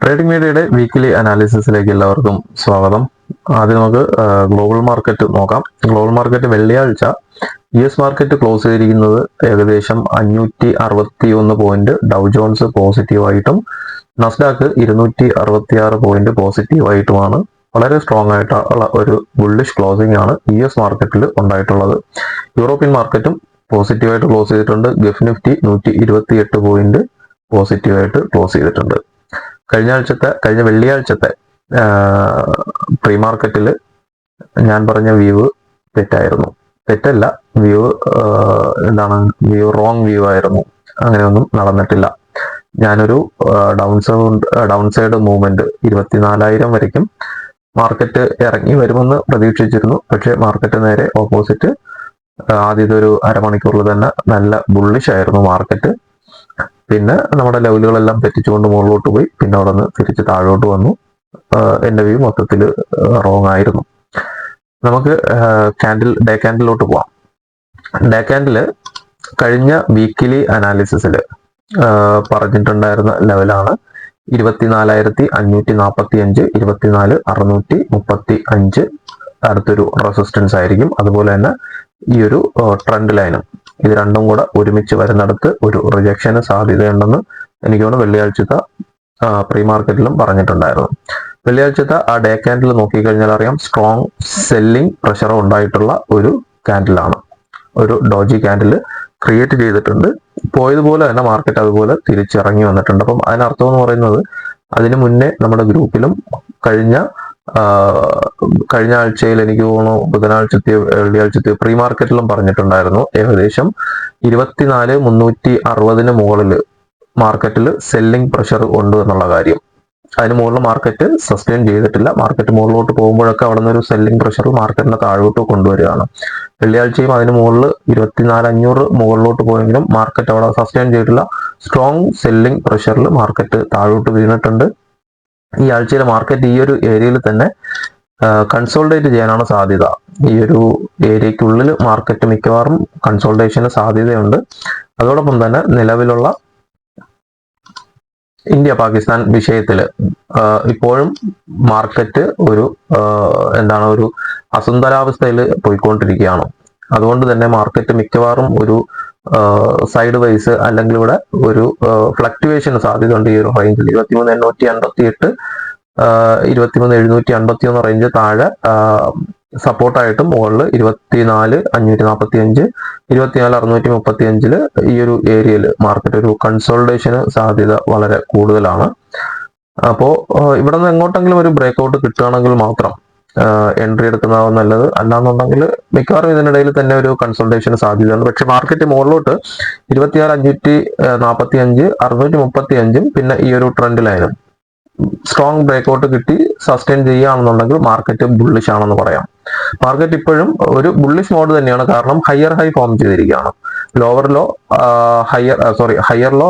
Trading മീഡിയയുടെ weekly അനാലിസിസിലേക്ക് എല്ലാവർക്കും സ്വാഗതം. ആദ്യം നമുക്ക് ഗ്ലോബൽ മാർക്കറ്റ് നോക്കാം. ഗ്ലോബൽ മാർക്കറ്റ് വെള്ളിയാഴ്ച US മാർക്കറ്റ് ക്ലോസ് ചെയ്തിരിക്കുന്നത് ഏകദേശം 561 പോയിന്റ്, ഡൗ ജോൺസ് പോസിറ്റീവായിട്ടും നസ്ഡാക്ക് 266 പോയിന്റ് പോസിറ്റീവായിട്ടുമാണ്. വളരെ സ്ട്രോങ് ആയിട്ടുള്ള ഒരു ബുള്ളിഷ് ക്ലോസിംഗ് ആണ് US മാർക്കറ്റിൽ ഉണ്ടായിട്ടുള്ളത്. യൂറോപ്യൻ മാർക്കറ്റും പോസിറ്റീവായിട്ട് ക്ലോസ് ചെയ്തിട്ടുണ്ട്. ഗൾഫ് നിഫ്റ്റി 128 പോയിന്റ് പോസിറ്റീവായിട്ട് ക്ലോസ് ചെയ്തിട്ടുണ്ട്. കഴിഞ്ഞ വെള്ളിയാഴ്ചത്തെ പ്രീ മാർക്കറ്റിൽ ഞാൻ പറഞ്ഞ വ്യൂ തെറ്റായിരുന്നു. തെറ്റല്ല, വ്യൂ റോങ് വ്യൂ ആയിരുന്നു. അങ്ങനെയൊന്നും നടന്നിട്ടില്ല. ഞാനൊരു ഡൗൺ സൈഡ് മൂവ്മെന്റ് 24,000 വരയ്ക്കും മാർക്കറ്റ് ഇറങ്ങി വരുമെന്ന് പ്രതീക്ഷിച്ചിരുന്നു. പക്ഷെ മാർക്കറ്റ് നേരെ ഓപ്പോസിറ്റ് ആദ്യത്തെ ഒരു അരമണിക്കൂറിൽ തന്നെ നല്ല ബുള്ളിഷ് ആയിരുന്നു മാർക്കറ്റ്. പിന്നെ നമ്മുടെ ലെവലുകളെല്ലാം തെറ്റിച്ചുകൊണ്ട് മുകളിലോട്ട് പോയി. പിന്നെ അവിടെ നിന്ന് തിരിച്ച് താഴോട്ട് വന്നു. എൻ്റെ വ്യൂ മൊത്തത്തിൽ റോങ് ആയിരുന്നു. നമുക്ക് ഡേ ക്യാൻഡിലോട്ട് പോവാം. ഡേ ക്യാൻഡിൽ കഴിഞ്ഞ വീക്കിലി അനാലിസിസിൽ പറഞ്ഞിട്ടുണ്ടായിരുന്ന ലെവലാണ് 24,545, 24,635 അടുത്തൊരു റെസിസ്റ്റൻസ് ആയിരിക്കും. അതുപോലെ തന്നെ ഈ ഒരു ട്രെൻഡ് ലൈനും ഇത് രണ്ടും കൂടെ ഒരുമിച്ച് വരുന്നിടത്ത് ഒരു റിജക്ഷന് സാധ്യതയുണ്ടെന്ന് എനിക്ക് തോന്നുന്നു വെള്ളിയാഴ്ചത്തെ പ്രീ മാർക്കറ്റിലും പറഞ്ഞിട്ടുണ്ടായിരുന്നു. വെള്ളിയാഴ്ചത്തെ ആ ഡേ ക്യാൻഡിൽ നോക്കിക്കഴിഞ്ഞാൽ അറിയാം, സ്ട്രോങ് സെല്ലിംഗ് പ്രഷർ ഉണ്ടായിട്ടുള്ള ഒരു ക്യാൻഡിലാണ്. ഒരു ഡോജി ക്യാൻഡിൽ ക്രിയേറ്റ് ചെയ്തിട്ടുണ്ട്. പോയതുപോലെ തന്നെ മാർക്കറ്റ് അതുപോലെ തിരിച്ചിറങ്ങി വന്നിട്ടുണ്ട്. അപ്പം അതിനർത്ഥം എന്ന് പറയുന്നത്, അതിനു മുന്നേ നമ്മുടെ ഗ്രൂപ്പിലും കഴിഞ്ഞ ആഴ്ചയിൽ എനിക്ക് തോന്നുന്നു ബുധനാഴ്ചത്തെയോ വെള്ളിയാഴ്ചത്തെയോ പ്രീ മാർക്കറ്റിലും പറഞ്ഞിട്ടുണ്ടായിരുന്നു, ഏകദേശം 24,360 മുകളിൽ മാർക്കറ്റിൽ സെല്ലിംഗ് പ്രഷർ ഉണ്ട് എന്നുള്ള കാര്യം. അതിന് മുകളിൽ മാർക്കറ്റ് സസ്റ്റെയിൻ ചെയ്തിട്ടില്ല. മാർക്കറ്റ് മുകളിലോട്ട് പോകുമ്പോഴൊക്കെ അവിടെ നിന്ന് ഒരു സെല്ലിംഗ് പ്രഷർ മാർക്കറ്റിനെ താഴോട്ട് കൊണ്ടുവരികയാണ്. വെള്ളിയാഴ്ചയും അതിന് മുകളിൽ 24,500 മുകളിലോട്ട് പോയെങ്കിലും മാർക്കറ്റ് അവിടെ സസ്റ്റെയിൻ ചെയ്തിട്ടില്ല. സ്ട്രോങ് സെല്ലിംഗ് പ്രഷറിൽ മാർക്കറ്റ് താഴോട്ട് വീണിട്ടുണ്ട്. ഈ ആഴ്ചയിലെ മാർക്കറ്റ് ഈ ഒരു ഏരിയയിൽ തന്നെ കൺസോൾഡേറ്റ് ചെയ്യാനാണ് സാധ്യത. ഈ ഒരു ഏരിയക്കുള്ളിൽ മാർക്കറ്റ് മിക്കവാറും കൺസോൾട്ടേഷന് സാധ്യതയുണ്ട്. അതോടൊപ്പം തന്നെ നിലവിലുള്ള ഇന്ത്യ പാകിസ്ഥാൻ വിഷയത്തിൽ ഇപ്പോഴും മാർക്കറ്റ് ഒരു അസന്തുലിതാവസ്ഥയിൽ പോയിക്കൊണ്ടിരിക്കുകയാണ്. അതുകൊണ്ട് തന്നെ മാർക്കറ്റ് മിക്കവാറും ഒരു സൈഡ് വൈസ് അല്ലെങ്കിൽ ഇവിടെ ഒരു ഫ്ലക്ച്വേഷന് സാധ്യതയുണ്ട്. ഈ ഒരു റേഞ്ചിൽ 23,858, 23,751 റേഞ്ച് താഴെ സപ്പോർട്ടായിട്ടും മുകളിൽ 24,545, 24,635 ഈ ഒരു ഏരിയയിൽ മാർക്കറ്റ് ഒരു കൺസോൾട്ടേഷന് സാധ്യത വളരെ കൂടുതലാണ്. അപ്പോൾ ഇവിടെ നിന്ന് എങ്ങോട്ടെങ്കിലും ഒരു ബ്രേക്ക്ഔട്ട് കിട്ടുകയാണെങ്കിൽ മാത്രം എൻട്രി എടുക്കുന്നതാവും നല്ലത്. അല്ലാന്നുണ്ടെങ്കിൽ മിക്കവാറും ഇതിനിടയിൽ തന്നെ ഒരു കൺസൾട്ടേഷന് സാധ്യതയുണ്ട്. പക്ഷെ മാർക്കറ്റ് മുകളിലോട്ട് 26,545, 635 പിന്നെ ഈ ഒരു ട്രെൻഡ് ലൈനും സ്ട്രോങ് ബ്രേക്ക്ഔട്ട് കിട്ടി സസ്റ്റെയിൻ ചെയ്യുകയാണെന്നുണ്ടെങ്കിൽ മാർക്കറ്റ് ബുള്ളിഷ് ആണെന്ന് പറയാം. മാർക്കറ്റ് ഇപ്പോഴും ഒരു ബുള്ളിഷ് മോഡ് തന്നെയാണ്. കാരണം ഹയർ ഹൈ ഫോം ചെയ്തിരിക്കുകയാണ്. ഹയർ ലോ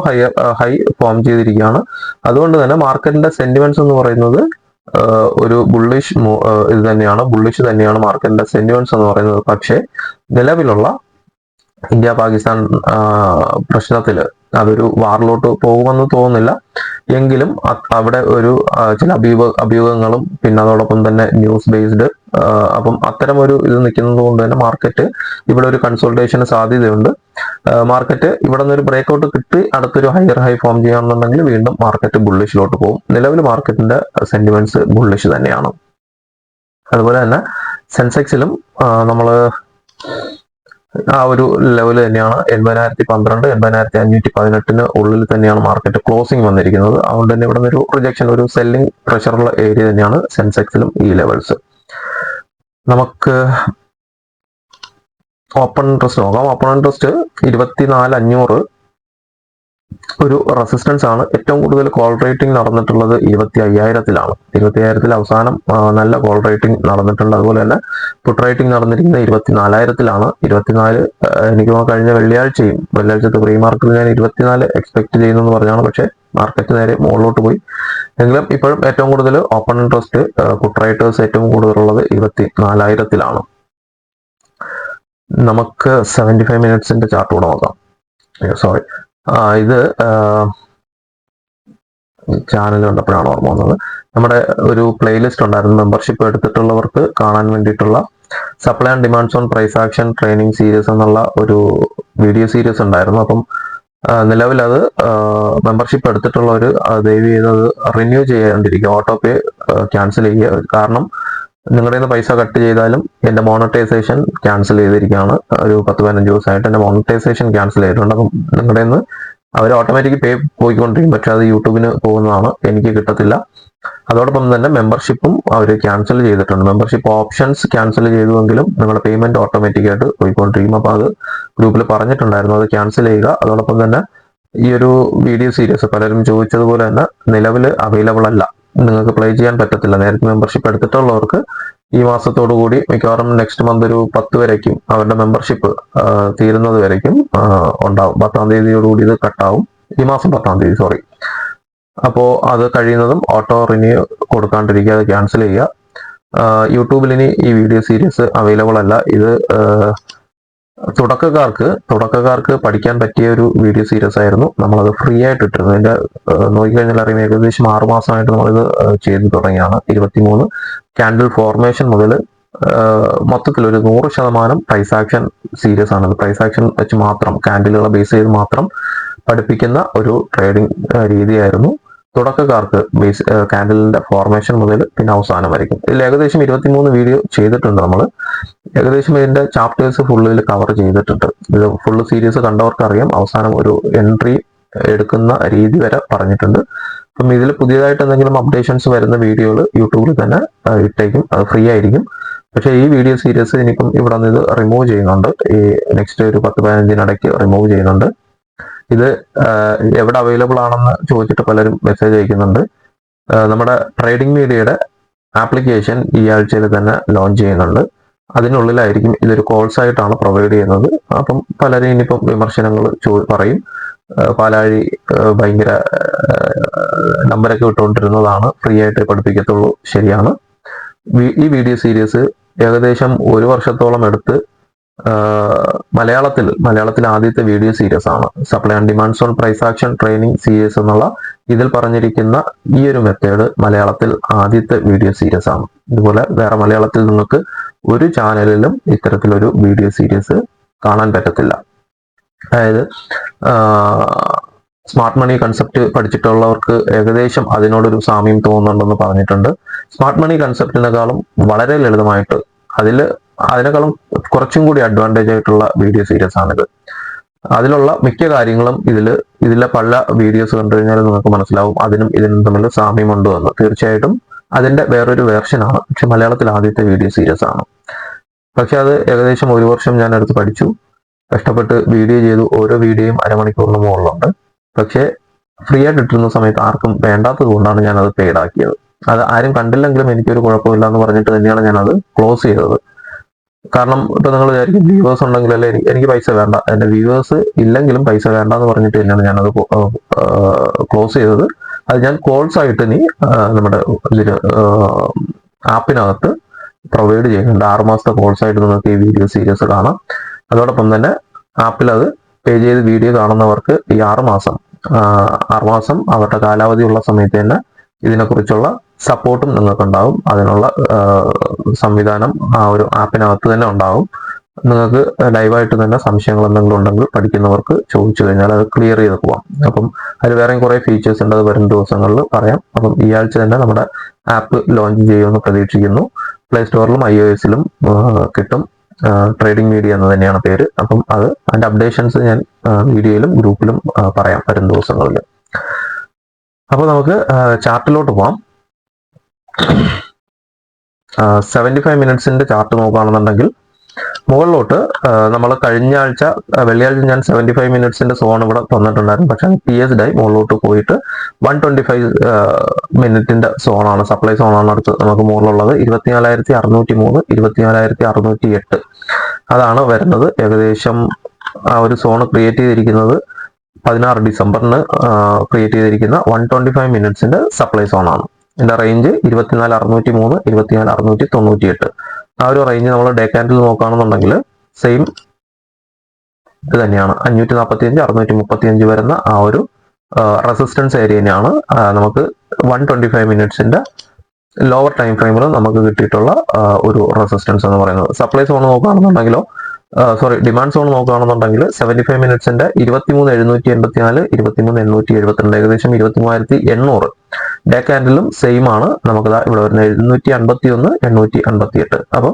ഹൈ ഫോം ചെയ്തിരിക്കുകയാണ്. അതുകൊണ്ട് തന്നെ മാർക്കറ്റിന്റെ സെന്റിമെന്റ്സ് എന്ന് പറയുന്നത് ഒരു ബുള്ളിഷ് ബുള്ളിഷ് തന്നെയാണ് മാർക്കറ്റിന്റെ സെന്റിമെന്റ്സ് എന്ന് പറയുന്നത്. പക്ഷേ നിലവിലുള്ള ഇന്ത്യ പാകിസ്ഥാൻ പ്രശ്നത്തിൽ അതൊരു വാറിലോട്ട് പോകുമെന്ന് തോന്നുന്നില്ല. എങ്കിലും അവിടെ ഒരു ചില അഭ്യൂഹങ്ങളും പിന്നെ അതോടൊപ്പം തന്നെ ന്യൂസ് ബേസ്ഡ്, അപ്പം അത്തരം ഒരു ഇത് നിൽക്കുന്നത് കൊണ്ട് തന്നെ മാർക്കറ്റ് ഇവിടെ ഒരു കൺസൾട്ടേഷന് സാധ്യതയുണ്ട്. മാർക്കറ്റ് ഇവിടെ നിന്ന് ഒരു ബ്രേക്ക്ഔട്ട് കിട്ടി അടുത്തൊരു ഹയർ ഹൈ ഫോം ചെയ്യുകയാണെന്നുണ്ടെങ്കിൽ വീണ്ടും മാർക്കറ്റ് ബുള്ളിഷിലോട്ട് പോകും. നിലവിൽ മാർക്കറ്റിന്റെ സെന്റിമെന്റ്സ് ബുള്ളിഷ് തന്നെയാണ്. അതുപോലെ തന്നെ സെൻസെക്സിലും നമ്മൾ ആ ഒരു ലെവൽ തന്നെയാണ്. 80,012, 80,518 ഉള്ളിൽ തന്നെയാണ് മാർക്കറ്റ് ക്ലോസിംഗ് വന്നിരിക്കുന്നത്. അതുകൊണ്ട് തന്നെ ഇവിടെ ഒരു റിജക്ഷൻ, ഒരു സെല്ലിംഗ് പ്രഷറുള്ള ഏരിയ തന്നെയാണ് സെൻസെക്സിലും ഈ ലെവൽസ്. നമുക്ക് ഓപ്പൺ ഇൻട്രസ്റ്റ് നോക്കാം. ഓപ്പൺ ഇൻട്രസ്റ്റ് 24,500 ഒരു റെസിസ്റ്റൻസ് ആണ്. ഏറ്റവും കൂടുതൽ കോൾ റേറ്റിംഗ് നടന്നിട്ടുള്ളത് 25,000-ലാണ്. 25,000 അവസാനം നല്ല കോൾ റേറ്റിംഗ് നടന്നിട്ടുണ്ട്. അതുപോലെ തന്നെ പുട്ട് റേറ്റിംഗ് നടന്നിരിക്കുന്നത് 24,000-ലാണ്. 24 എനിക്ക് കഴിഞ്ഞ വെള്ളിയാഴ്ചത്തെ പ്രീ മാർക്കറ്റിൽ ഞാൻ 24 എക്സ്പെക്ട് ചെയ്യുന്നെന്ന് പറഞ്ഞാണ്. പക്ഷേ മാർക്കറ്റ് നേരെ മുകളിലോട്ട് പോയി. എങ്കിലും ഇപ്പോഴും ഏറ്റവും കൂടുതൽ ഓപ്പൺ ഇൻട്രസ്റ്റ് പുട്ട് റൈറ്റേഴ്സ് ഏറ്റവും കൂടുതലുള്ളത് 24,000-ലാണ്. നമുക്ക് 75 മിനിറ്റ്സിന്റെ ചാർട്ട് കൂടെ നോക്കാം. ഇത് ചാനൽ കണ്ടപ്പോഴാണ് ഓർമ്മ വന്നത്. നമ്മുടെ ഒരു പ്ലേലിസ്റ്റ് ഉണ്ടായിരുന്നു മെമ്പർഷിപ്പ് എടുത്തിട്ടുള്ളവർക്ക് കാണാൻ വേണ്ടിയിട്ടുള്ള supply and demands on price action training series എന്നുള്ള ഒരു വീഡിയോ സീരീസ് ഉണ്ടായിരുന്നു. അപ്പം നിലവിൽ അത് മെമ്പർഷിപ്പ് എടുത്തിട്ടുള്ളവർ ദയവ് ചെയ്ത് അത് റിന്യൂ ചെയ്യാണ്ടിരിക്കുക, ഓട്ടോ പേ ക്യാൻസൽ ചെയ്യുക. കാരണം നിങ്ങളുടെ നിന്ന് പൈസ കട്ട് ചെയ്താലും എൻ്റെ മോണിറ്റൈസേഷൻ ക്യാൻസൽ ചെയ്തിരിക്കുകയാണ്. ഒരു 10-15 ദിവസമായിട്ട് എൻ്റെ മോണിറ്റൈസേഷൻ ക്യാൻസൽ ചെയ്തിട്ടുണ്ട്. അപ്പം നിങ്ങളുടെ നിന്ന് അവർ ഓട്ടോമാറ്റിക് പേ പോയിക്കൊണ്ടിരിക്കും, പക്ഷെ അത് യൂട്യൂബിന് പോകുന്നതാണ്, എനിക്ക് കിട്ടത്തില്ല. അതോടൊപ്പം തന്നെ മെമ്പർഷിപ്പും അവർ ക്യാൻസൽ ചെയ്തിട്ടുണ്ട്. മെമ്പർഷിപ്പ് ഓപ്ഷൻസ് ക്യാൻസൽ ചെയ്തുവെങ്കിലും നിങ്ങളുടെ പേയ്മെന്റ് ഓട്ടോമാറ്റിക്കായിട്ട് പോയിക്കൊണ്ടിരിക്കും. അപ്പോൾ അത് ഗ്രൂപ്പിൽ പറഞ്ഞിട്ടുണ്ടായിരുന്നു, അത് ക്യാൻസൽ ചെയ്യുക. അതോടൊപ്പം തന്നെ ഈ ഒരു വീഡിയോ സീരീസ് പലരും ചോദിച്ചതുപോലെ തന്നെ നിലവിൽ അവൈലബിൾ അല്ല, നിങ്ങൾക്ക് പ്ലേ ചെയ്യാൻ പറ്റത്തില്ല. നേരത്തെ മെമ്പർഷിപ്പ് എടുത്തിട്ടുള്ളവർക്ക് ഈ മാസത്തോടു കൂടി മിക്കവാറും നെക്സ്റ്റ് മന്ത് ഒരു 10 വരയ്ക്കും അവരുടെ മെമ്പർഷിപ്പ് തീരുന്നത് വരയ്ക്കും ഉണ്ടാവും. 10-ാം തീയതിയോടുകൂടി ഇത് കട്ടാവും, ഈ മാസം 10-ാം തീയതി, സോറി. അപ്പോൾ അത് കഴിയുന്നതും ഓട്ടോ റിന്യൂ കൊടുക്കാണ്ടിരിക്കുക, അത് ക്യാൻസൽ ചെയ്യുക. യൂട്യൂബിൽ ഇനി ഈ വീഡിയോ സീരീസ് അവൈലബിൾ അല്ല. ഇത് തുടക്കക്കാർക്ക് പഠിക്കാൻ പറ്റിയ ഒരു വീഡിയോ സീരീസ് ആയിരുന്നു. നമ്മളത് ഫ്രീ ആയിട്ട് ഇട്ടിരുന്നു. അതിന്റെ നോക്കിക്കഴിഞ്ഞാൽ അറിയാം, ഏകദേശം 6 മാസമായിട്ട് നമ്മളിത് ചെയ്തു തുടങ്ങിയാണ്. 23 കാൻഡിൽ ഫോർമേഷൻ മുതൽ മൊത്തത്തിൽ ഒരു 100% പ്രൈസ് ആക്ഷൻ സീരീസ് ആണ്. പ്രൈസ് ആക്ഷൻ വെച്ച് മാത്രം, കാൻഡിലുകളെ ബേസ് ചെയ്ത് മാത്രം പഠിപ്പിക്കുന്ന ഒരു ട്രേഡിംഗ് രീതിയായിരുന്നു. തുടക്കക്കാർക്ക് ബേസ് കാൻഡിലിന്റെ ഫോർമേഷൻ മുതൽ പിന്നെ അവസാനം വരയ്ക്കും. ഇതിൽ ഏകദേശം 23 വീഡിയോ ചെയ്തിട്ടുണ്ട് നമ്മൾ. ഏകദേശം ഇതിന്റെ ചാപ്റ്റേഴ്സ് ഫുള്ളിൽ കവർ ചെയ്തിട്ടുണ്ട്. ഇത് ഫുള്ള് സീരീസ് കണ്ടവർക്ക് അറിയാം. അവസാനം ഒരു എൻട്രി എടുക്കുന്ന രീതി വരെ പറഞ്ഞിട്ടുണ്ട്. അപ്പം ഇതിൽ പുതിയതായിട്ട് എന്തെങ്കിലും അപ്ഡേഷൻസ് വരുന്ന വീഡിയോകൾ യൂട്യൂബിൽ തന്നെ ഇട്ടേക്കും, അത് ഫ്രീ ആയിരിക്കും. പക്ഷേ ഈ വീഡിയോ സീരീസ് ഇനിയിപ്പം ഇവിടെ നിന്ന് ഇത് റിമൂവ് ചെയ്യുന്നുണ്ട്. ഈ നെക്സ്റ്റ് ഒരു 10-15 റിമൂവ് ചെയ്യുന്നുണ്ട്. ഇത് എവിടെ അവൈലബിൾ ആണെന്ന് ചോദിച്ചിട്ട് പലരും മെസ്സേജ് അയക്കുന്നുണ്ട്. നമ്മുടെ ട്രേഡിംഗ് മീഡിയയുടെ ആപ്ലിക്കേഷൻ ഈ ആഴ്ചയിൽ തന്നെ ലോഞ്ച് ചെയ്യുന്നുണ്ട്. അതിനുള്ളിലായിരിക്കും ഇതൊരു കോഴ്സ് ആയിട്ടാണ് പ്രൊവൈഡ് ചെയ്യുന്നത്. അപ്പം പലരും ഇനിയിപ്പം വിമർശനങ്ങൾ പറയും, പാലാഴി ഭയങ്കര നമ്പരൊക്കെ വിട്ടുകൊണ്ടിരുന്നതാണ്, ഫ്രീ ആയിട്ട് പഠിപ്പിക്കത്തുള്ളൂ. ശരിയാണ്. ഈ വീഡിയോ സീരീസ് ഏകദേശം 1 വർഷത്തോളം എടുത്ത് മലയാളത്തിൽ ആദ്യത്തെ വീഡിയോ സീരീസ് ആണ്. Supply and demands on price action training series എന്നുള്ള ഇതിൽ പറഞ്ഞിരിക്കുന്ന ഈ ഒരു മെത്തേഡ് മലയാളത്തിൽ ആദ്യത്തെ വീഡിയോ സീരീസ് ആണ്. ഇതുപോലെ വേറെ മലയാളത്തിൽ നിങ്ങൾക്ക് ഒരു ചാനലിലും ഇത്തരത്തിലൊരു വീഡിയോ സീരീസ് കാണാൻ പറ്റത്തില്ല. അതായത് സ്മാർട്ട് മണി കൺസെപ്റ്റ് പഠിച്ചിട്ടുള്ളവർക്ക് ഏകദേശം അതിനോടൊരു സാമ്യം തോന്നുന്നുണ്ടെന്ന് പറഞ്ഞിട്ടുണ്ട്. സ്മാർട്ട് മണി കൺസെപ്റ്റിനെക്കാളും വളരെ ലളിതമായിട്ട് അതിനേക്കാളും കുറച്ചും കൂടി അഡ്വാൻറ്റേജ് ആയിട്ടുള്ള വീഡിയോ സീരീസ് ആണിത്. അതിലുള്ള മിക്ക കാര്യങ്ങളും ഇതിലെ പല വീഡിയോസ് കണ്ടു കഴിഞ്ഞാൽ നിങ്ങൾക്ക് മനസ്സിലാവും അതിനും ഇതിനും തമ്മിൽ സാമ്യമുണ്ട് എന്ന്. തീർച്ചയായിട്ടും അതിന്റെ വേറൊരു വേർഷനാണ്, പക്ഷെ മലയാളത്തിൽ ആദ്യത്തെ വീഡിയോ സീരീസ് ആണ്. പക്ഷെ അത് ഏകദേശം 1 വർഷം ഞാൻ എടുത്ത് പഠിച്ചു, കഷ്ടപ്പെട്ട് വീഡിയോ ചെയ്തു. ഓരോ വീഡിയോയും അരമണിക്കൂറിന് മുകളിലുണ്ട്. പക്ഷേ ഫ്രീ ആയിട്ട് ഇട്ടിരുന്ന സമയത്ത് ആർക്കും വേണ്ടാത്തത് കൊണ്ടാണ് ഞാനത് പെയ്ഡ് ആക്കിയത്. അത് ആരും കണ്ടില്ലെങ്കിലും എനിക്കൊരു കുഴപ്പമില്ല എന്ന് പറഞ്ഞിട്ട് തന്നെയാണ് ഞാനത് ക്ലോസ് ചെയ്തത്. കാരണം ഇപ്പൊ നിങ്ങൾ വിചാരിക്കും വ്യൂവേഴ്സ് ഉണ്ടെങ്കിലല്ലേ എനിക്ക് പൈസ വേണ്ട, എന്റെ വ്യൂവേഴ്സ് ഇല്ലെങ്കിലും പൈസ വേണ്ട എന്ന് പറഞ്ഞിട്ട് തന്നെയാണ് ഞാനത് ക്ലോസ് ചെയ്തത്. അത് ഞാൻ കോഴ്സ് ആയിട്ട് ഇനി നമ്മുടെ ഇതില് ആപ്പിനകത്ത് പ്രൊവൈഡ് ചെയ്യുന്നുണ്ട്. 6 മാസത്തെ കോഴ്സായിട്ട് നിങ്ങൾക്ക് ഈ വീഡിയോ സീരീസ് കാണാം. അതോടൊപ്പം തന്നെ ആപ്പിൽ അത് പേ ചെയ്ത് വീഡിയോ കാണുന്നവർക്ക് ഈ 6 മാസം അവരുടെ കാലാവധി ഉള്ള സമയത്ത് തന്നെ ഇതിനെക്കുറിച്ചുള്ള സപ്പോർട്ടും നിങ്ങൾക്കുണ്ടാവും. അതിനുള്ള സംവിധാനം ആ ഒരു ആപ്പിനകത്ത് തന്നെ ഉണ്ടാവും. നിങ്ങൾക്ക് ലൈവായിട്ട് തന്നെ സംശയങ്ങൾ എന്തെങ്കിലും ഉണ്ടെങ്കിൽ പഠിക്കുന്നവർക്ക് ചോദിച്ചു കഴിഞ്ഞാൽ അത് ക്ലിയർ ചെയ്ത് പോവാം. അപ്പം അതിൽ വേറെയും കുറേ ഫീച്ചേഴ്സ് ഉണ്ട്, അത് വരും ദിവസങ്ങളിൽ പറയാം. അപ്പം ഈ ആഴ്ച തന്നെ നമ്മുടെ ആപ്പ് ലോഞ്ച് ചെയ്യുമെന്ന് പ്രതീക്ഷിക്കുന്നു. പ്ലേ സ്റ്റോറിലും iOS-ലും കിട്ടും. ട്രേഡിംഗ് മീഡിയ എന്ന് തന്നെയാണ് പേര്. അപ്പം അതിന്റെ അപ്ഡേഷൻസ് ഞാൻ വീഡിയോയിലും ഗ്രൂപ്പിലും പറയാം വരും ദിവസങ്ങളിൽ. അപ്പോൾ നമുക്ക് ചാർട്ടിലോട്ട് പോവാം. 75 മിനിറ്റ്സിന്റെ ചാർട്ട് നോക്കുകയാണെന്നുണ്ടെങ്കിൽ മുകളിലോട്ട് നമ്മൾ കഴിഞ്ഞ ആഴ്ച വെള്ളിയാഴ്ച ഞാൻ 75 മിനിറ്റ്സിന്റെ സോൺ ഇവിടെ തന്നിട്ടുണ്ടായിരുന്നു. പക്ഷെ PSD ആയി മുകളിലോട്ട് പോയിട്ട് 125 മിനിറ്റിന്റെ സോണാണ്, സപ്ലൈ സോണാണ് അടുത്ത് നമുക്ക് മുകളിലുള്ളത്. 24,603, 24,608 അതാണ് വരുന്നത്. ഏകദേശം ആ ഒരു സോൺ ക്രിയേറ്റ് ചെയ്തിരിക്കുന്നത് 16 ഡിസംബറിന് ക്രിയേറ്റ് ചെയ്തിരിക്കുന്ന 125 മിനിറ്റ്സിന്റെ സപ്ലൈ സോണാണ്. ഇതിന്റെ റേഞ്ച് 24,603, 24,698. ആ ഒരു റേഞ്ച് നമ്മൾ ഡേ ക്യാൻഡിൽ നോക്കുകയാണെന്നുണ്ടെങ്കിൽ സെയിം ഇത് തന്നെയാണ്. 545, 635 വരുന്ന ആ ഒരു റെസിസ്റ്റൻസ് ഏരിയ തന്നെയാണ്. നമുക്ക് 125 മിനിറ്റ്സിന്റെ ലോവർ ടൈം ഫ്രെയിമിൽ നമുക്ക് കിട്ടിയിട്ടുള്ള ഒരു റെസിസ്റ്റൻസ് എന്ന് പറയുന്നത്. സപ്ലൈ സോൺ നോക്കുകയാണെന്നുണ്ടെങ്കിലോ ഡിമാൻഡ് സോൺ നോക്കുകയാണെന്നുണ്ടെങ്കിൽ 75 മിനിറ്റ്സിന്റെ 23,784, 23,872, ഏകദേശം 23,800. ഡേ ക്യാൻഡിലും സെയിം ആണ്. നമുക്ക് ഇവിടെ വരുന്ന 751, 858. അപ്പം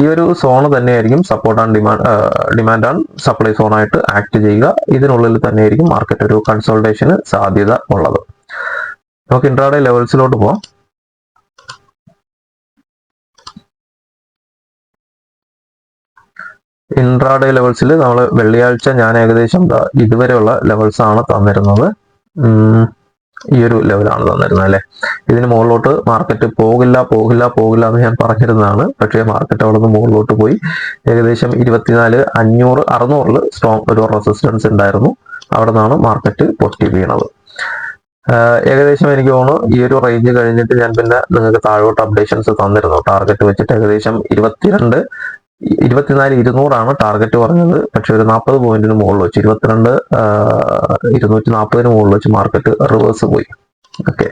ഈ ഒരു സോൺ തന്നെയായിരിക്കും support and demand and supply zone ആയിട്ട് ആക്ട് ചെയ്യുക. ഇതിനുള്ളിൽ തന്നെയായിരിക്കും മാർക്കറ്റ് ഒരു കൺസോൾട്ടേഷന് സാധ്യത ഉള്ളത്. നമുക്ക് ഇൻട്രാഡേ ലെവൽസിലോട്ട് പോവാം. ഇൻട്രാഡേ ലെവൽസിൽ നമ്മൾ വെള്ളിയാഴ്ച ഞാൻ ഏകദേശം ഇതുവരെയുള്ള ലെവൽസ് ആണ് തന്നിരുന്നത്. ഈ ഒരു ലെവലാണ് തന്നിരുന്നത് അല്ലെ. ഇതിന് മുകളിലോട്ട് മാർക്കറ്റ് പോകില്ല എന്ന് ഞാൻ പറഞ്ഞിരുന്നതാണ്. പക്ഷേ മാർക്കറ്റ് അവിടെ നിന്ന് മുകളിലോട്ട് പോയി. ഏകദേശം 24,500, 600 സ്ട്രോങ് ഒരു റെസിസ്റ്റൻസ് ഉണ്ടായിരുന്നു. അവിടെ നിന്നാണ് മാർക്കറ്റ് പൊട്ടി വീണത്. ഏകദേശം എനിക്ക് തോന്നുന്നു ഈ ഒരു റേഞ്ച് കഴിഞ്ഞിട്ട് ഞാൻ പിന്നെ നിങ്ങൾക്ക് താഴോട്ട് അപ്ഡേഷൻസ് തന്നിരുന്നു. ടാർഗറ്റ് വെച്ചിട്ട് ഏകദേശം 24,200 ടാർഗറ്റ് പറഞ്ഞത്. പക്ഷെ ഒരു 40 പോയിന്റിന് മുകളിൽ വെച്ച് 22,240 മുകളിൽ വെച്ച് മാർക്കറ്റ് റിവേഴ്സ് പോയി. ഓക്കെ,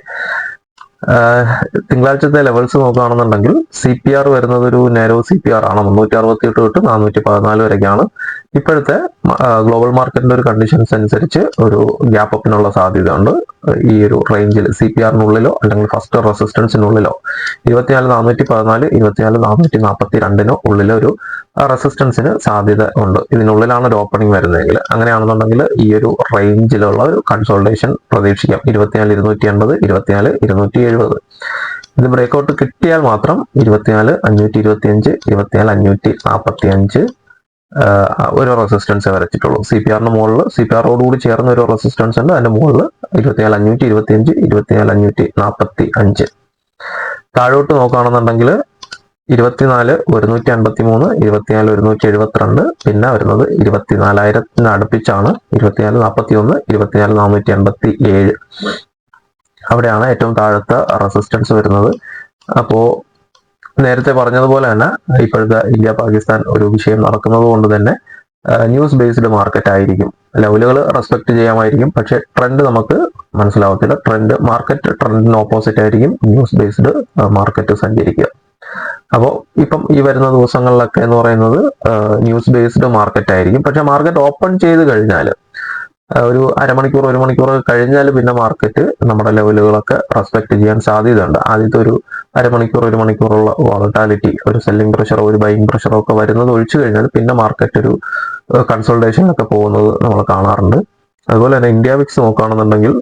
തിങ്കളാഴ്ചത്തെ ലെവൽസ് നോക്കുകയാണെന്നുണ്ടെങ്കിൽ CPR വരുന്നത് ഒരു നാരോ CPR ആണ്. 368 തൊട്ട് 414 വരെയൊക്കെയാണ്. ഇപ്പോഴത്തെ ഗ്ലോബൽ മാർക്കറ്റിന്റെ ഒരു കണ്ടീഷൻസ് അനുസരിച്ച് ഒരു ഗ്യാപ്പ് അപ്പിനുള്ള സാധ്യതയുണ്ട്. ഈ ഒരു റേഞ്ചിൽ CPR-നുള്ളിലോ അല്ലെങ്കിൽ ഫസ്റ്റ് റെസിസ്റ്റൻസിനുള്ളിലോ 24,414, 24,442 ഉള്ളിലോ ഒരു റെസിസ്റ്റൻസിന് സാധ്യത ഉണ്ട്. ഇതിനുള്ളിലാണ് ഒരു ഓപ്പണിംഗ് വരുന്നതെങ്കിൽ, അങ്ങനെയാണെന്നുണ്ടെങ്കിൽ ഈ ഒരു റേഞ്ചിലുള്ള ഒരു കൺസോൾട്ടേഷൻ പ്രതീക്ഷിക്കാം. 24,280, 24,270. ഇത് ബ്രേക്ക്ഔട്ട് കിട്ടിയാൽ മാത്രം 24,525, 24,545 ഒരു റെസിസ്റ്റൻസ് വരച്ചിട്ടുള്ളൂ. CPR-ന് മുകളിൽ, CPR-ഓടുകൂടി ചേർന്ന ഒരു റെസിസ്റ്റൻസ് ഉണ്ട്. അതിന്റെ മുകളിൽ 24,525, 24,545. താഴോട്ട് നോക്കുകയാണെന്നുണ്ടെങ്കിൽ 24,153, 24,172, പിന്നെ വരുന്നത് 24,000 അടുപ്പിച്ചാണ് 24,41, 24,487. അവിടെയാണ് ഏറ്റവും താഴത്തെ റെസിസ്റ്റൻസ് വരുന്നത്. അപ്പോ നേരത്തെ പറഞ്ഞതുപോലെ തന്നെ ഇപ്പോഴത്തെ ഇന്ത്യ പാകിസ്ഥാൻ ഒരു വിഷയം നടക്കുന്നത് കൊണ്ട് തന്നെ ന്യൂസ് ബേസ്ഡ് മാർക്കറ്റ് ആയിരിക്കും. ലെവലുകൾ റെസ്പെക്ട് ചെയ്യാമായിരിക്കും, പക്ഷെ ട്രെൻഡ് നമുക്ക് മനസ്സിലാവത്തില്ല. മാർക്കറ്റ് ട്രെൻഡിന് ഓപ്പോസിറ്റ് ആയിരിക്കും ന്യൂസ് ബേസ്ഡ് മാർക്കറ്റ് സഞ്ചരിക്കുക. അപ്പോൾ ഇപ്പം ഈ വരുന്ന ദിവസങ്ങളിലൊക്കെ എന്ന് പറയുന്നത് ന്യൂസ് ബേസ്ഡ് മാർക്കറ്റ് ആയിരിക്കും. പക്ഷെ മാർക്കറ്റ് ഓപ്പൺ ചെയ്ത് കഴിഞ്ഞാൽ ഒരു അരമണിക്കൂർ, 1 മണിക്കൂർ കഴിഞ്ഞാൽ പിന്നെ മാർക്കറ്റ് നമ്മുടെ ലെവലുകളൊക്കെ റെസ്പെക്ട് ചെയ്യാൻ സാധ്യതയുണ്ട്. ആദ്യത്തെ ഒരു അരമണിക്കൂർ, 1 മണിക്കൂറുള്ള വോളറ്റാലിറ്റി, ഒരു സെല്ലിംഗ് പ്രഷറോ ഒരു ബൈയിങ് പ്രഷറോ ഒക്കെ വരുന്നത് ഒഴിച്ചു കഴിഞ്ഞാൽ പിന്നെ മാർക്കറ്റ് ഒരു കൺസൾട്ടേഷനൊക്കെ പോകുന്നത് നമ്മൾ കാണാറുണ്ട്. അതുപോലെ തന്നെ ഇന്ത്യ വിക്സ് നോക്കുകയാണെന്നുണ്ടെങ്കിൽ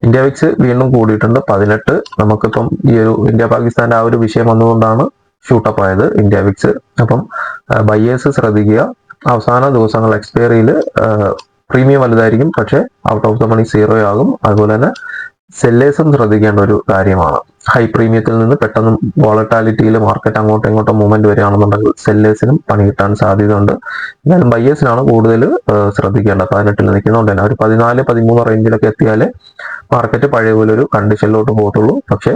ഇന്ത്യ വിക്സ് വീണ്ടും കൂടിയിട്ടുണ്ട് 18. നമുക്കിപ്പം ഈ ഒരു ഇന്ത്യ പാകിസ്ഥാന്റെ ആ ഒരു വിഷയം വന്നുകൊണ്ടാണ് ഷൂട്ടപ്പ് ആയത് ഇന്ത്യ വിക്സ്. അപ്പം ബയേഴ്സ് ശ്രദ്ധിക്കുക. അവസാന ദിവസങ്ങൾ എക്സ്പയറിയിൽ പ്രീമിയം വലുതായിരിക്കും, പക്ഷെ ഔട്ട് ഓഫ് ദ മണി 0 ആകും. അതുപോലെ തന്നെ സെല്ലേഴ്സും ശ്രദ്ധിക്കേണ്ട ഒരു കാര്യമാണ്. ഹൈ പ്രീമിയത്തിൽ നിന്ന് പെട്ടെന്ന് വോളറ്റാലിറ്റിയിൽ മാർക്കറ്റ് അങ്ങോട്ടും ഇങ്ങോട്ടും മൂവ്മെന്റ് വരികയാണെന്നുണ്ടെങ്കിൽ സെല്ലേഴ്സിനും പണി കിട്ടാൻ സാധ്യതയുണ്ട്. എന്നാലും ബയേഴ്സിനാണ് കൂടുതൽ ശ്രദ്ധിക്കേണ്ടത്. 18 നിൽക്കുന്നതുകൊണ്ട് തന്നെ ഒരു 14, 13 റേഞ്ചിലൊക്കെ എത്തിയാലേ മാർക്കറ്റ് പഴയ പോലെ ഒരു കണ്ടീഷനിലോട്ട് പോകത്തുള്ളൂ. പക്ഷേ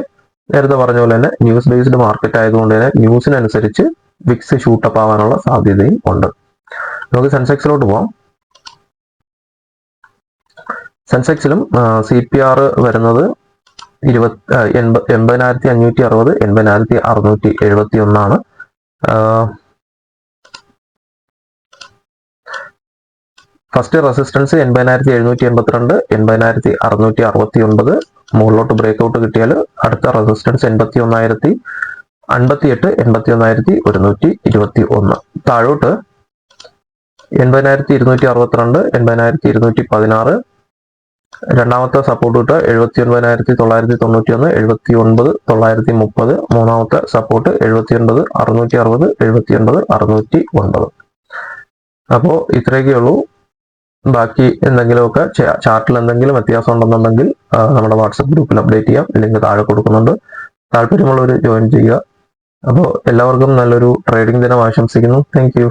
നേരത്തെ പറഞ്ഞ പോലെ തന്നെ ന്യൂസ് ബേസ്ഡ് മാർക്കറ്റ് ആയതുകൊണ്ട് തന്നെ ന്യൂസിനനുസരിച്ച് വിക്സ് ഷൂട്ടപ്പ് ആവാനുള്ള സാധ്യതയും ഉണ്ട്. നമുക്ക് സെൻസെക്സിലോട്ട് പോവാം. സെൻസെക്സിലും CPR വരുന്നത് 80,560, 80,671. First resistance 80,782, 80,669. മുകളിലോട്ട് ബ്രേക്ക്ഔട്ട് കിട്ടിയാൽ അടുത്ത റെസിസ്റ്റൻസ് 81,058, 81,121. താഴോട്ട് 80,262, 80,216. രണ്ടാമത്തെ സപ്പോർട്ട് കിട്ടുക 79,991, 79,930. മൂന്നാമത്തെ സപ്പോർട്ട് 79,660, 79,609. അപ്പോൾ ഇത്രയൊക്കെ ഉള്ളൂ. ബാക്കി എന്തെങ്കിലുമൊക്കെ ചാർട്ടിൽ എന്തെങ്കിലും വ്യത്യാസം ഉണ്ടെന്നുണ്ടെങ്കിൽ നമ്മുടെ വാട്സപ്പ് ഗ്രൂപ്പിൽ അപ്ഡേറ്റ് ചെയ്യാം. ലിങ്ക് താഴെ കൊടുക്കുന്നുണ്ട്. താല്പര്യമുള്ളവർ ജോയിൻ ചെയ്യുക. അപ്പോൾ എല്ലാവർക്കും നല്ലൊരു ട്രേഡിംഗ് ദിനം ആശംസിക്കുന്നു. Thank you.